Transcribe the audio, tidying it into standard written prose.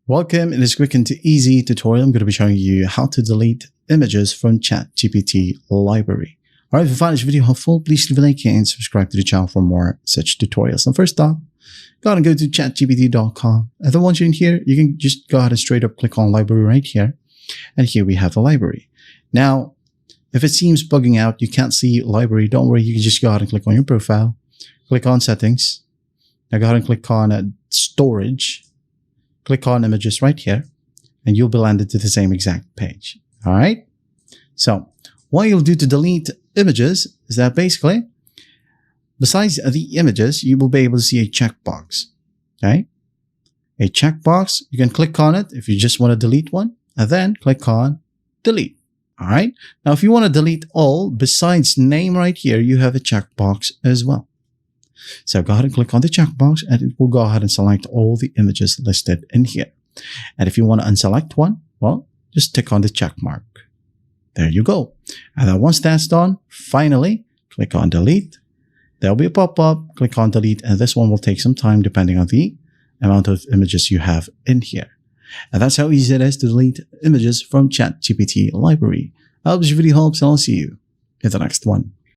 Welcome. In this quick and easy tutorial, I'm going to be showing you how to delete images from ChatGPT Library. All right, if you find this video helpful, please leave a like and subscribe to the channel for more such tutorials. And first off, go ahead and go to chatgpt.com. And then once you're in here, you can just go ahead and straight up click on library right here. And here we have the library. Now, if it seems bugging out, you can't see library, don't worry. You can just go ahead and click on your profile, click on settings. Now go ahead and click on storage. Click on images right here, and you'll be landed to the same exact page. All right. So what you'll do to delete images is that basically, besides the images, you will be able to see a checkbox. Okay. A checkbox, you can click on it if you just want to delete one, and then click on delete. All right. Now, if you want to delete all besides name right here, you have a checkbox as well. So go ahead and click on the checkbox, and it will go ahead and select all the images listed in here. And if you want to unselect one, well, just tick on the check mark. There you go. And then once that's done, finally, click on delete. There'll be a pop-up, click on delete, and this one will take some time depending on the amount of images you have in here. And that's how easy it is to delete images from ChatGPT Library. I hope this video helps, and I'll see you in the next one.